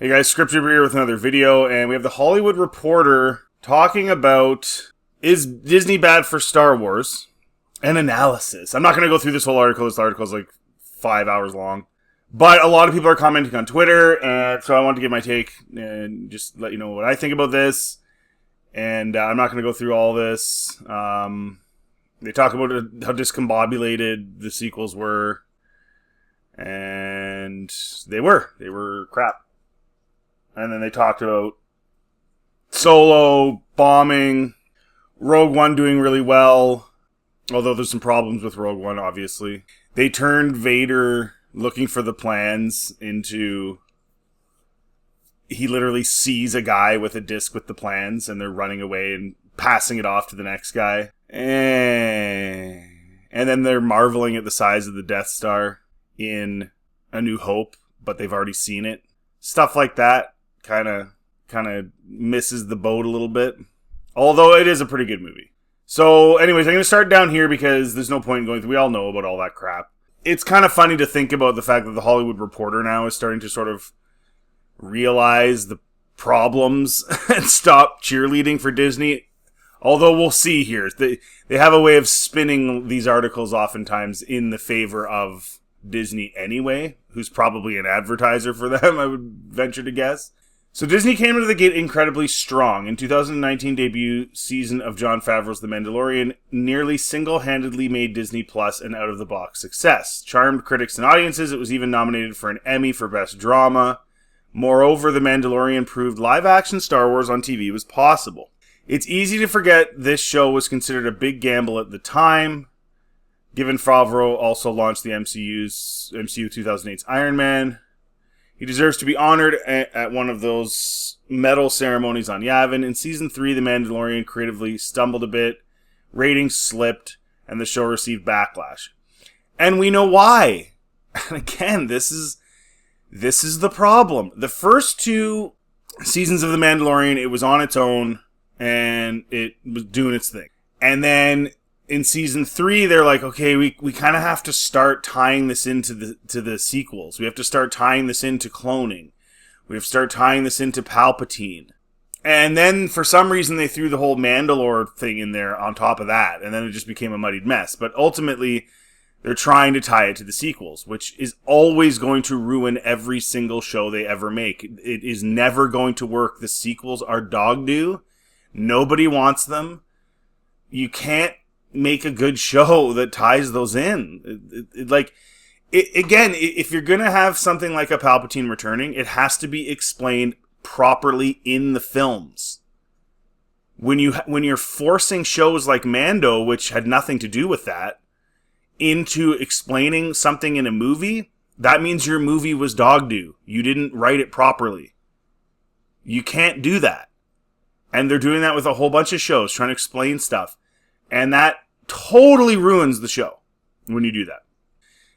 Hey guys, Scripture here with another video, and we have the Hollywood Reporter talking about, is Disney bad for Star Wars? An analysis. I'm not going to go through this whole article. This article is like 5 hours long. But a lot of people are commenting on Twitter, and so I wanted to give my take and just let you know what I think about this. And I'm not going to go through all this. They talk about how discombobulated the sequels were. And they were crap. And then they talked about Solo, bombing, Rogue One doing really well, although there's some problems with Rogue One, obviously. They turned Vader looking for the plans into... He literally sees a guy with a disc with the plans, and they're running away and passing it off to the next guy. And then they're marveling at the size of the Death Star in A New Hope, but they've already seen it. Stuff like that kind of misses the boat a little bit. Although it is a pretty good movie. So anyways, I'm going to start down here because there's no point in going through. We all know about all that crap. It's kind of funny to think about the fact that the Hollywood Reporter now is starting to sort of realize the problems and stop cheerleading for Disney. Although we'll see here. They have a way of spinning these articles oftentimes in the favor of Disney anyway, who's probably an advertiser for them, I would venture to guess. So Disney came into the gate incredibly strong. In 2019 debut season of Jon Favreau's The Mandalorian nearly single-handedly made Disney Plus an out-of-the-box success. Charmed critics and audiences, it was even nominated for an Emmy for Best Drama. Moreover, The Mandalorian proved live-action Star Wars on TV was possible. It's easy to forget this show was considered a big gamble at the time, given Favreau also launched the MCU 2008's Iron Man. He deserves to be honored at one of those medal ceremonies on Yavin. In Season 3, The Mandalorian creatively stumbled a bit, ratings slipped, and the show received backlash. And we know why. And again, this is the problem. The first two seasons of The Mandalorian, it was on its own, and it was doing its thing. And then in Season 3, they're like, okay, we kind of have to start tying this into the sequels. We have to start tying this into cloning. We have to start tying this into Palpatine. And then, for some reason, they threw the whole Mandalore thing in there on top of that, and then it just became a muddied mess. But ultimately, they're trying to tie it to the sequels, which is always going to ruin every single show they ever make. It is never going to work. The sequels are dog doo. Nobody wants them. You can't make a good show that ties those in. Again, if you're going to have something like a Palpatine returning, it has to be explained properly in the films. When you're forcing shows like Mando, which had nothing to do with that, into explaining something in a movie, that means your movie was dog doo. You didn't write it properly. You can't do that. And they're doing that with a whole bunch of shows, trying to explain stuff. And that totally ruins the show when you do that.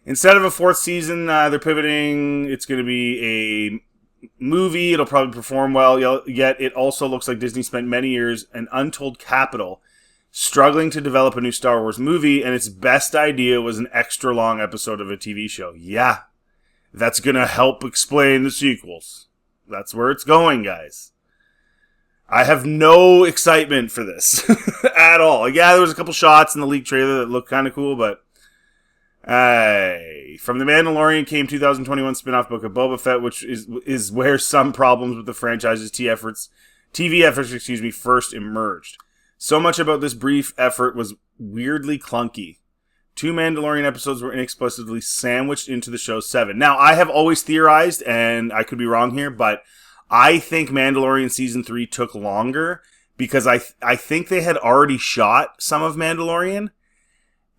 Instead of a fourth season, they're pivoting. It's going to be a movie. It'll probably perform well. Yet it also looks like Disney spent many years and untold capital struggling to develop a new Star Wars movie, and its best idea was an extra long episode of a TV show. Yeah, that's going to help explain the sequels. That's where it's going, guys. I have no excitement for this at all. Yeah, there was a couple shots in the leaked trailer that looked kind of cool, but from The Mandalorian came 2021 spin-off Book of Boba Fett, which is where some problems with the franchise's TV efforts, first emerged. So much about this brief effort was weirdly clunky. 2 Mandalorian episodes were inexplicably sandwiched into the show's 7. Now, I have always theorized, and I could be wrong here, but I think Mandalorian Season 3 took longer because I think they had already shot some of Mandalorian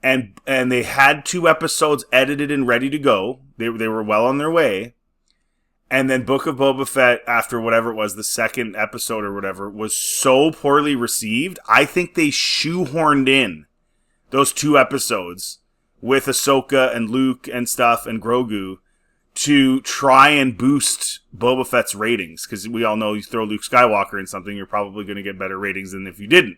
and they had 2 episodes edited and ready to go. They were well on their way. And then Book of Boba Fett, after whatever it was, the second episode or whatever, was so poorly received. I think they shoehorned in those 2 episodes with Ahsoka and Luke and stuff and Grogu to try and boost Boba Fett's ratings, because we all know you throw Luke Skywalker in something, you're probably going to get better ratings than if you didn't.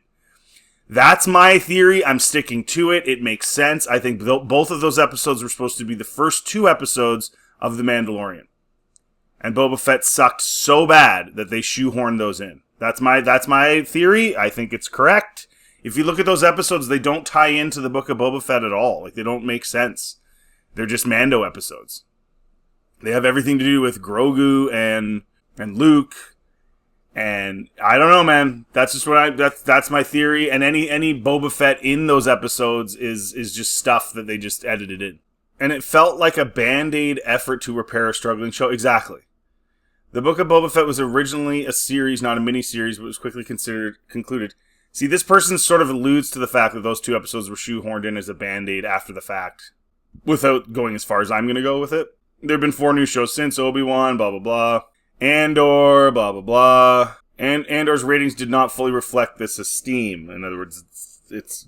That's my theory. I'm sticking to it. It makes sense. I think both of those episodes were supposed to be the first 2 episodes of The Mandalorian. And Boba Fett sucked so bad that they shoehorned those in. That's my theory. I think it's correct. If you look at those episodes, they don't tie into the Book of Boba Fett at all. Like, they don't make sense. They're just Mando episodes. They have everything to do with Grogu and Luke. And I don't know, man. That's just that's my theory. And any Boba Fett in those episodes is just stuff that they just edited in. And it felt like a Band-Aid effort to repair a struggling show. Exactly. The Book of Boba Fett was originally a series, not a mini-series, but was quickly concluded. See, this person sort of alludes to the fact that those 2 episodes were shoehorned in as a Band-Aid after the fact, without going as far as I'm going to go with it. There have been 4 new shows since, Obi-Wan, blah, blah, blah. Andor, blah, blah, blah. And Andor's ratings did not fully reflect this esteem. In other words, it's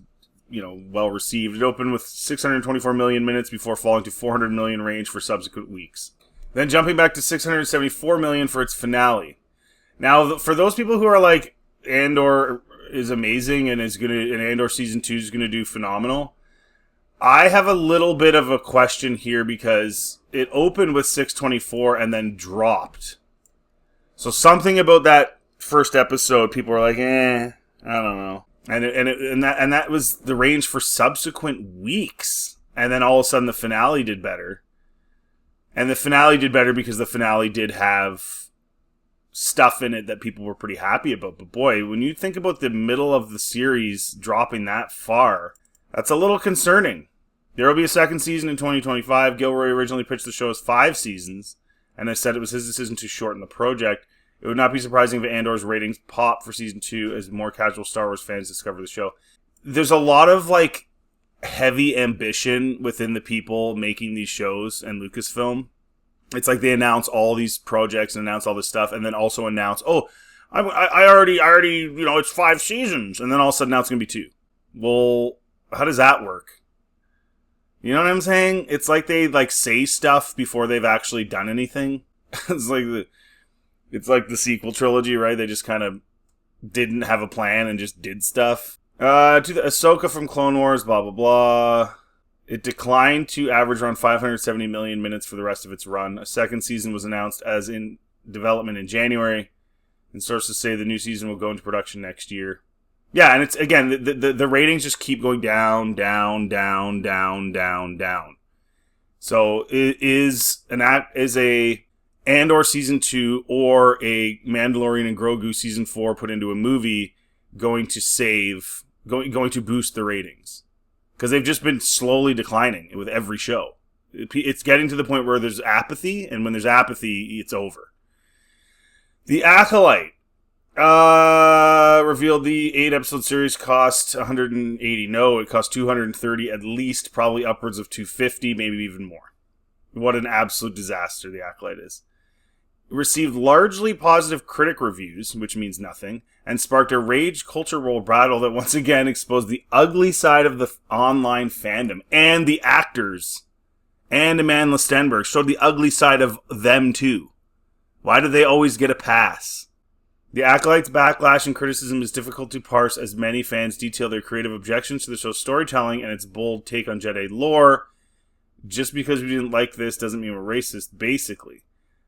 well received. It opened with 624 million minutes before falling to 400 million range for subsequent weeks. Then jumping back to 674 million for its finale. Now, for those people who are like, Andor is amazing and Andor season 2 is gonna do phenomenal, I have a little bit of a question here because it opened with 624 and then dropped. So something about that first episode, people were like, I don't know. And that was the range for subsequent weeks. And then all of a sudden the finale did better. And the finale did better because the finale did have stuff in it that people were pretty happy about. But boy, when you think about the middle of the series dropping that far, that's a little concerning. There will be a second season in 2025. Gilroy originally pitched the show as 5 seasons, and has said it was his decision to shorten the project. It would not be surprising if Andor's ratings pop for season 2 as more casual Star Wars fans discover the show. There's a lot of heavy ambition within the people making these shows and Lucasfilm. It's like they announce all these projects and announce all this stuff, and then also announce, I already, it's 5 seasons, and then all of a sudden now it's going to be 2. Well, how does that work? You know what I'm saying? It's like they say stuff before they've actually done anything. It's like the sequel trilogy, right? They just kind of didn't have a plan and just did stuff. To the Ahsoka from Clone Wars, blah, blah, blah. It declined to average around 570 million minutes for the rest of its run. A second season was announced as in development in January, and sources say the new season will go into production next year. Yeah, and it's, again, the ratings just keep going down, down, down, down, down, down. So is a Andor season 2 or a Mandalorian and Grogu season 4 put into a movie going to boost the ratings? Because they've just been slowly declining with every show. It's getting to the point where there's apathy, and when there's apathy, it's over. The Acolyte revealed the 8-episode series cost $180. No, it cost $230 at least, probably upwards of $250, maybe even more. What an absolute disaster the Acolyte is. It received largely positive critic reviews, which means nothing, and sparked a rage culture war battle that once again exposed the ugly side of the online fandom, and the actors, and Amanda Stenberg showed the ugly side of them too. Why do they always get a pass? The Acolyte's backlash and criticism is difficult to parse as many fans detail their creative objections to the show's storytelling and its bold take on Jedi lore. Just because we didn't like this doesn't mean we're racist, basically.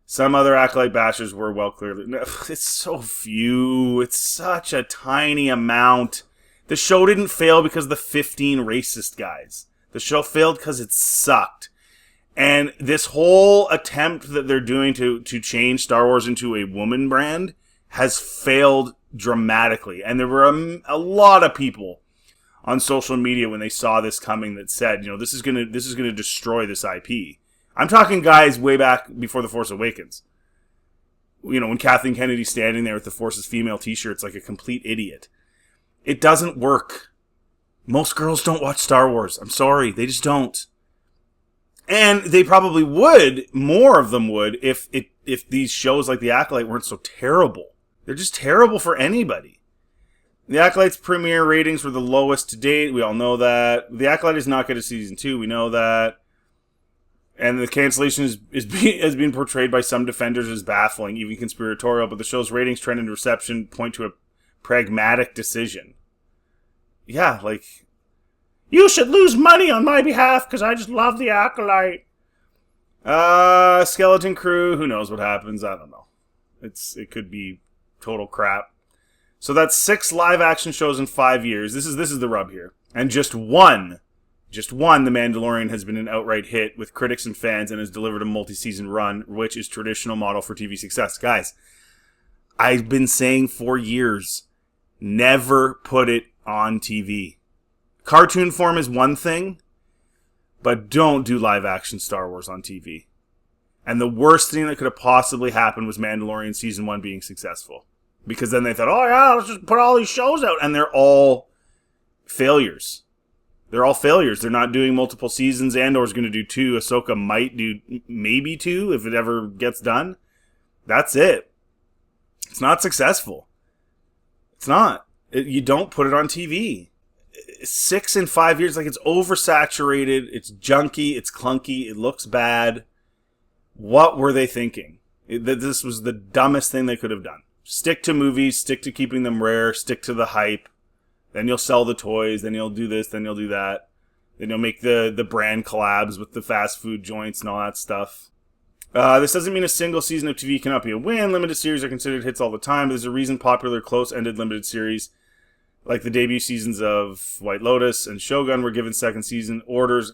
Some other Acolyte bashers were clearly... It's so few. It's such a tiny amount. The show didn't fail because of the 15 racist guys. The show failed because it sucked. And this whole attempt that they're doing to change Star Wars into a woman brand has failed dramatically. And there were a lot of people on social media when they saw this coming that said, this is gonna destroy this IP. I'm talking guys way back before The Force Awakens. When Kathleen Kennedy's standing there with the Force's female t-shirts like a complete idiot. It doesn't work. Most girls don't watch Star Wars. I'm sorry. They just don't. And they probably would, more of them would, if these shows like The Acolyte weren't so terrible. They're just terrible for anybody. The Acolyte's premiere ratings were the lowest to date. We all know that. The Acolyte is not good at season 2. We know that. And the cancellation is being portrayed by some defenders as baffling, even conspiratorial, but the show's ratings, trend, and reception point to a pragmatic decision. Yeah, you should lose money on my behalf because I just love The Acolyte. Skeleton Crew, who knows what happens? I don't know. It could be total crap. So that's 6 live action shows in 5 years. This is the rub here. And just one, The Mandalorian has been an outright hit with critics and fans and has delivered a multi-season run, which is traditional model for TV success. Guys, I've been saying for years, never put it on TV. Cartoon form is one thing, but don't do live action Star Wars on TV. And the worst thing that could have possibly happened was Mandalorian Season 1 being successful. Because then they thought, oh yeah, let's just put all these shows out. And they're all failures. They're not doing multiple seasons. Andor's going to do 2. Ahsoka might do maybe 2 if it ever gets done. That's it. It's not successful. It's not. You don't put it on TV. 6 in 5 years, like, it's oversaturated, it's junky, it's clunky, it looks bad. What were they thinking? This was the dumbest thing they could have done. Stick to movies, stick to keeping them rare, stick to the hype. Then you'll sell the toys, then you'll do this, then you'll do that. Then you'll make the brand collabs with the fast food joints and all that stuff. This doesn't mean a single season of TV cannot be a win. Limited series are considered hits all the time, but there's a reason popular close-ended limited series like the debut seasons of White Lotus and Shogun were given second season orders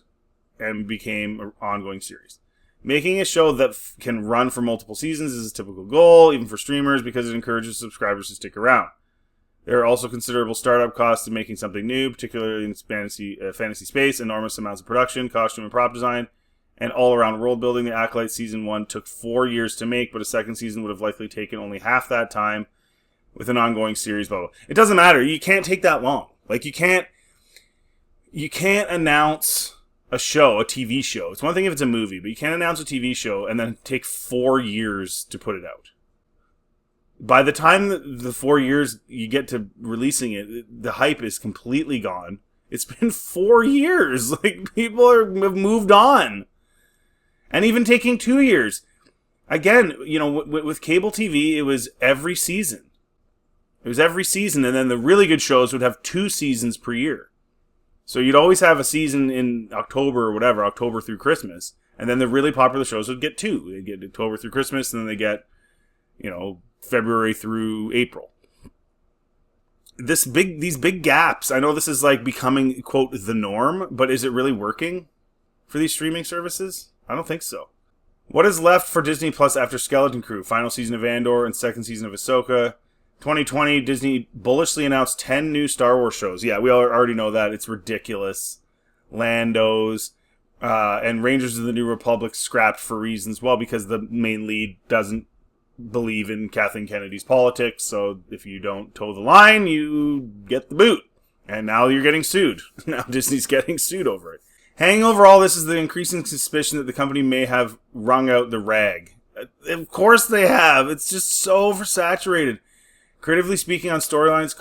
and became an ongoing series. Making a show that can run for multiple seasons is a typical goal, even for streamers, because it encourages subscribers to stick around. There are also considerable startup costs in making something new, particularly in fantasy space, enormous amounts of production, costume and prop design, and all-around world building. The Acolyte Season 1 took 4 years to make, but a second season would have likely taken only half that time, with an ongoing series, blah, blah. It doesn't matter. You can't take that long. Like, you can't announce a show, a TV show. It's one thing if it's a movie, but you can't announce a TV show and then take 4 years to put it out. By the time the 4 years you get to releasing it, the hype is completely gone. It's been 4 years. Like, people have moved on. And even taking 2 years. Again, with cable TV, it was every season. It was every season, and then the really good shows would have 2 seasons per year. So you'd always have a season in October or whatever, October through Christmas, and then the really popular shows would get 2. They'd get October through Christmas, and then they get, February through April. These big gaps, I know this is like becoming, quote, the norm, but is it really working for these streaming services? I don't think so. What is left for Disney Plus after Skeleton Crew, final season of Andor, and second season of Ahsoka? 2020, Disney bullishly announced 10 new Star Wars shows. Yeah, we already know that. It's ridiculous. Landos, and Rangers of the New Republic scrapped for reasons, well, because the main lead doesn't believe in Kathleen Kennedy's politics, so if you don't toe the line, you get the boot. And now you're getting sued. Now Disney's getting sued over it. Hanging over all this is the increasing suspicion that the company may have wrung out the rag. Of course they have. It's just so oversaturated. Creatively speaking, on storylines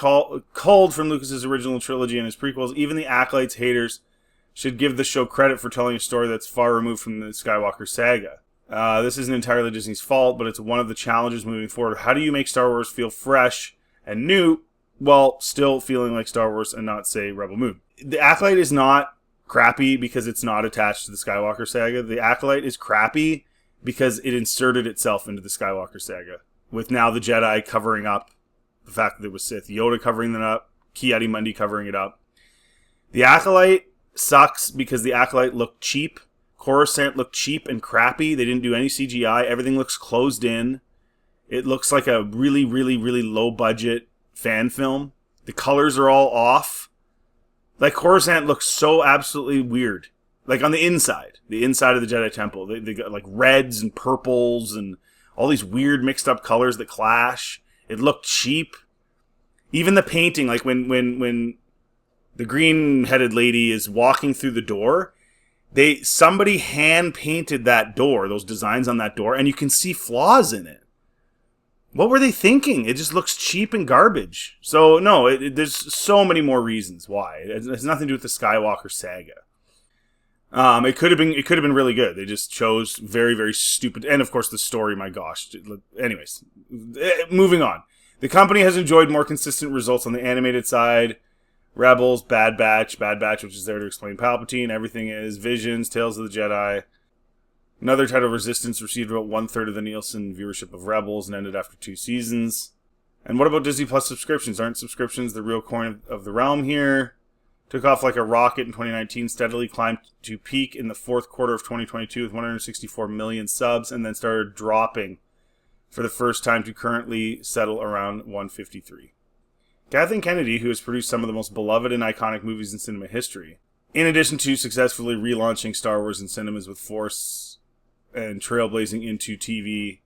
culled from Lucas's original trilogy and his prequels, even the Acolyte's haters should give the show credit for telling a story that's far removed from the Skywalker saga. This isn't entirely Disney's fault, but it's one of the challenges moving forward. How do you make Star Wars feel fresh and new while still feeling like Star Wars and not, say, Rebel Moon? The Acolyte is not crappy because it's not attached to the Skywalker saga. The Acolyte is crappy because it inserted itself into the Skywalker saga, with now the Jedi covering up the fact that it was Sith, Yoda covering it up, Ki-Adi-Mundi covering it up. The Acolyte sucks because the Acolyte looked cheap. Coruscant looked cheap and crappy. They didn't do any CGI. Everything looks closed in. It looks like a really, really, really low-budget fan film. The colors are all off. Like, Coruscant looks so absolutely weird. Like, on the inside of the Jedi Temple. They got, like, reds and purples and all these weird mixed-up colors that clash. It looked cheap. Even the painting, like when the green-headed lady is walking through the door, somebody hand-painted that door, those designs on that door, and you can see flaws in it. What were they thinking? It just looks cheap and garbage. So, no, there's so many more reasons why. It has nothing to do with the Skywalker saga. It could have been really good. They just chose very, very stupid, and of course the story, my gosh. Anyways, moving on. The company has enjoyed more consistent results on the animated side. Rebels, Bad Batch, which is there to explain Palpatine, everything is, Visions, Tales of the Jedi. Another title, Resistance, received about 1/3 of the Nielsen viewership of Rebels and ended after 2 seasons. And what about Disney Plus subscriptions? Aren't subscriptions the real coin of the realm here? Took off like a rocket in 2019, steadily climbed to peak in the fourth quarter of 2022 with 164 million subs, and then started dropping for the first time to currently settle around 153. Kathleen Kennedy, who has produced some of the most beloved and iconic movies in cinema history, in addition to successfully relaunching Star Wars in cinemas with Force and trailblazing into TV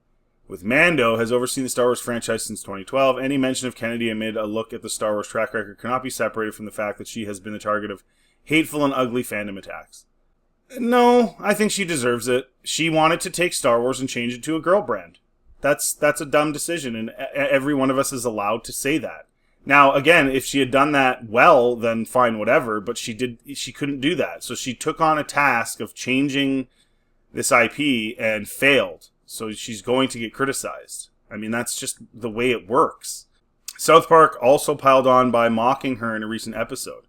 with Mando, has overseen the Star Wars franchise since 2012. Any mention of Kennedy amid a look at the Star Wars track record cannot be separated from the fact that she has been the target of hateful and ugly fandom attacks. No, I think she deserves it. She wanted to take Star Wars and change it to a girl brand. That's a dumb decision, and every one of us is allowed to say that. Now, again, if she had done that well, then fine, whatever, but she couldn't do that. So she took on a task of changing this IP and failed. So she's going to get criticized. I mean, that's just the way it works. South Park also piled on by mocking her in a recent episode.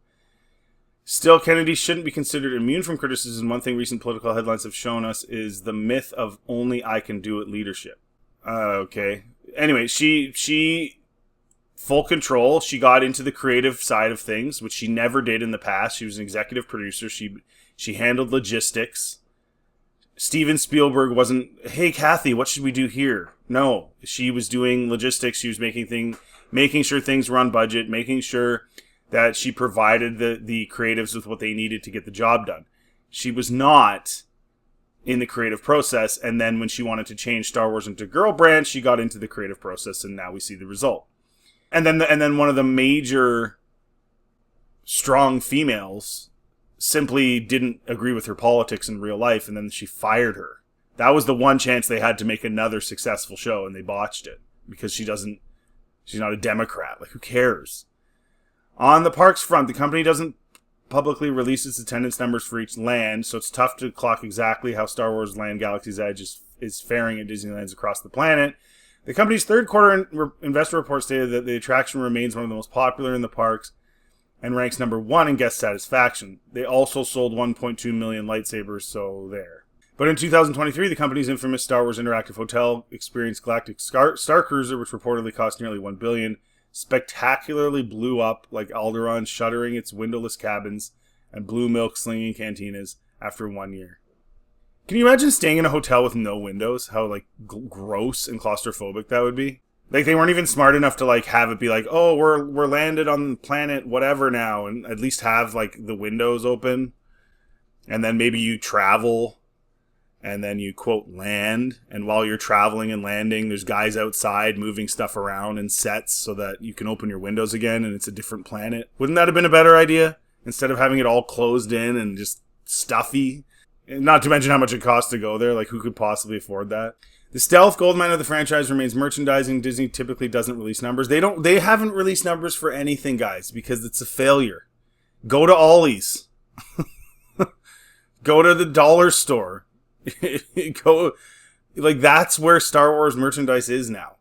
Still, Kennedy shouldn't be considered immune from criticism. One thing recent political headlines have shown us is the myth of only I can do it leadership. Okay. Anyway, she full control. She got into the creative side of things, which she never did in the past. She was an executive producer. She handled logistics. Steven Spielberg wasn't, hey, Kathy, what should we do here? No, she was doing logistics. She was making sure things were on budget, making sure that she provided the creatives with what they needed to get the job done. She was not in the creative process, and then when she wanted to change Star Wars into girl brand, she got into the creative process, and now we see the result. And then one of the major strong females simply didn't agree with her politics in real life, and then she fired her. That was the one chance they had to make another successful show, and they botched it because she's not a Democrat. Like, who cares? On the parks front, the company doesn't publicly release its attendance numbers for each land, so it's tough to clock exactly how Star Wars Land Galaxy's Edge is faring at Disneylands across the planet. The company's third quarter investor report stated that the attraction remains one of the most popular in the parks and ranks number 1 in guest satisfaction. They also sold 1.2 million lightsabers, so there. But in 2023, the company's infamous Star Wars Interactive Hotel experience Galactic Star Cruiser, which reportedly cost nearly $1 billion, spectacularly blew up like Alderaan, shuttering its windowless cabins and blue milk slinging cantinas after 1 year. Can you imagine staying in a hotel with no windows? How, like, gross and claustrophobic that would be? Like, they weren't even smart enough to, like, have it be like, oh, we're landed on planet whatever now, and at least have, like, the windows open. And then maybe you travel, and then you, quote, land. And while you're traveling and landing, there's guys outside moving stuff around in sets so that you can open your windows again, and it's a different planet. Wouldn't that have been a better idea? Instead of having it all closed in and just stuffy? Not to mention how much it costs to go there. Like, who could possibly afford that? The stealth goldmine of the franchise remains merchandising. Disney typically doesn't release numbers. They haven't released numbers for anything, guys, because it's a failure. Go to Ollie's. Go to the dollar store. That's where Star Wars merchandise is now.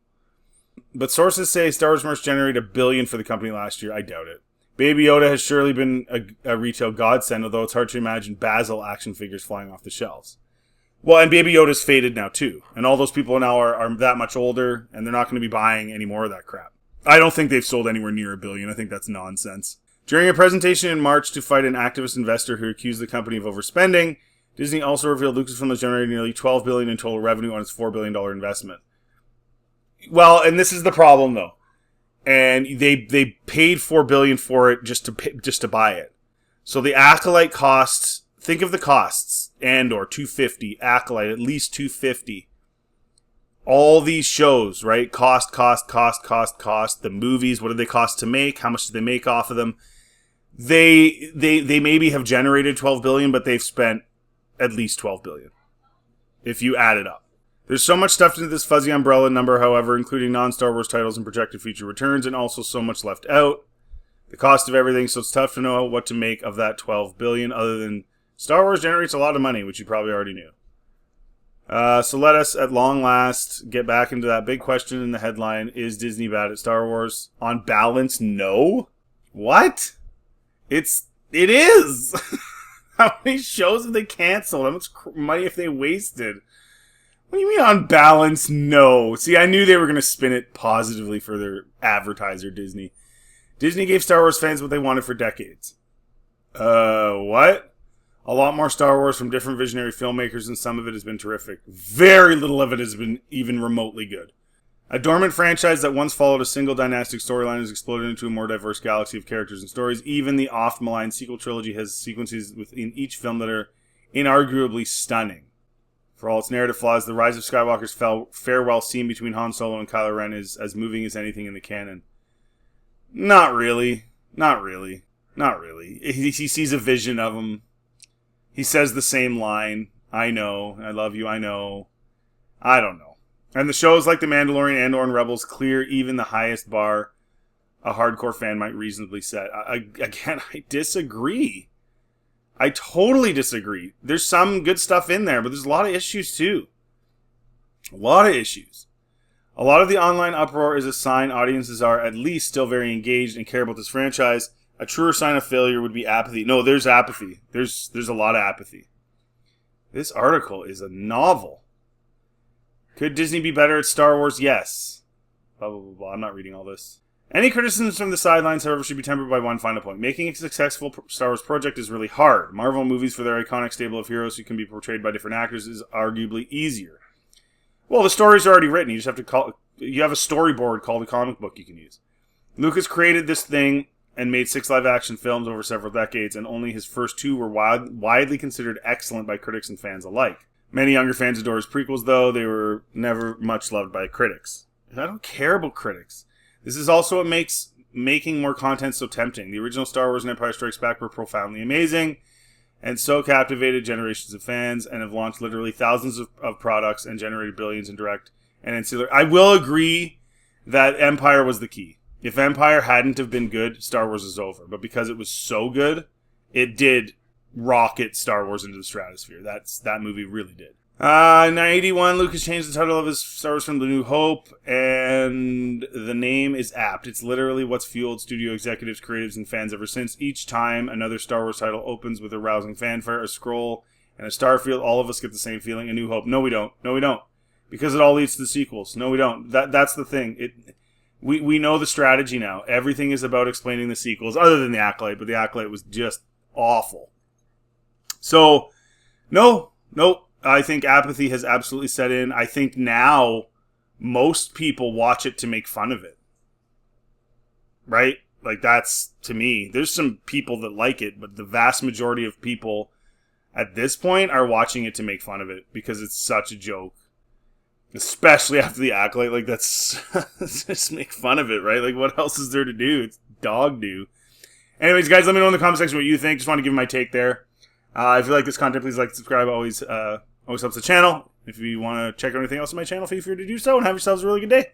But sources say Star Wars merch generated $1 billion for the company last year. I doubt it. Baby Yoda has surely been a retail godsend, although it's hard to imagine Basil action figures flying off the shelves. Well, and Baby Yoda's faded now, too. And all those people now are that much older, and they're not going to be buying any more of that crap. I don't think they've sold anywhere near $1 billion. I think that's nonsense. During a presentation in March to fight an activist investor who accused the company of overspending, Disney also revealed Lucasfilm has generated nearly $12 billion in total revenue on its $4 billion investment. Well, and this is the problem, though. And they paid $4 billion for it just to buy it. So the Acolyte costs, think of the costs. Andor, $250. Acolyte, at least $250. All these shows, right? Cost. The movies, what do they cost to make? How much do they make off of them? They maybe have generated $12 billion, but they've spent at least $12 billion. If you add it up. There's so much stuffed into this fuzzy umbrella number, however, including non-Star Wars titles and projected future returns, and also so much left out. The cost of everything, so it's tough to know what to make of that $12 billion, other than Star Wars generates a lot of money, which you probably already knew. So let us, at long last, get back into that big question in the headline, is Disney bad at Star Wars? On balance, no. What? It is! How many shows have they canceled? How much money have they wasted? What do you mean on balance? No. See, I knew they were going to spin it positively for their advertiser, Disney. Disney gave Star Wars fans what they wanted for decades. What? A lot more Star Wars from different visionary filmmakers, and some of it has been terrific. Very little of it has been even remotely good. A dormant franchise that once followed a single dynastic storyline has exploded into a more diverse galaxy of characters and stories. Even the oft-maligned sequel trilogy has sequences within each film that are inarguably stunning. For all its narrative flaws, the Rise of Skywalker's farewell scene between Han Solo and Kylo Ren is as moving as anything in the canon. Not really. Not really. Not really. He sees a vision of him. He says the same line. I know. I love you. I know. I don't know. And the shows like The Mandalorian, Andor, and Rebels clear even the highest bar a hardcore fan might reasonably set. Again, I disagree. I totally disagree. There's some good stuff in there, but there's a lot of issues too. A lot of issues. A lot of the online uproar is a sign audiences are at least still very engaged and care about this franchise. A truer sign of failure would be apathy. No, there's apathy. There's a lot of apathy. This article is a novel. Could Disney be better at Star Wars? Yes. Blah, blah, blah, blah. I'm not reading all this. Any criticisms from the sidelines, however, should be tempered by one final point. Making a successful Star Wars project is really hard. Marvel movies, for their iconic stable of heroes who can be portrayed by different actors, is arguably easier. Well, the stories are already written. You just have to you have a storyboard called a comic book you can use. Lucas created this thing and made 6 live-action films over several decades, and only his first 2 were widely considered excellent by critics and fans alike. Many younger fans adore his prequels, though. They were never much loved by critics. I don't care about critics. This is also what makes making more content so tempting. The original Star Wars and Empire Strikes Back were profoundly amazing, and so captivated generations of fans, and have launched literally thousands of products and generated billions in direct and ancillary. I will agree that Empire was the key. If Empire hadn't have been good, Star Wars is over. But because it was so good, it did rocket Star Wars into the stratosphere. That movie really did. In 1981, Lucas changed the title of his Star Wars film to New Hope, and the name is apt. It's literally what's fueled studio executives, creatives, and fans ever since. Each time another Star Wars title opens with a rousing fanfare, a scroll, and a starfield, all of us get the same feeling, A New Hope. No, we don't. No, we don't. Because it all leads to the sequels. No, we don't. That's the thing. We know the strategy now. Everything is about explaining the sequels, other than the Acolyte, but the Acolyte was just awful. So, no, I think apathy has absolutely set in. I think now most people watch it to make fun of it. Right? Like, that's, to me, there's some people that like it, but the vast majority of people at this point are watching it to make fun of it because it's such a joke. Especially after the Acolyte. Like, that's just make fun of it, right? Like, what else is there to do? It's dog do. Anyways, guys, let me know in the comment section what you think. Just want to give my take there. If you like this content, please like and subscribe. Always helps the channel. If you want to check out anything else on my channel, feel free to do so, and have yourselves a really good day.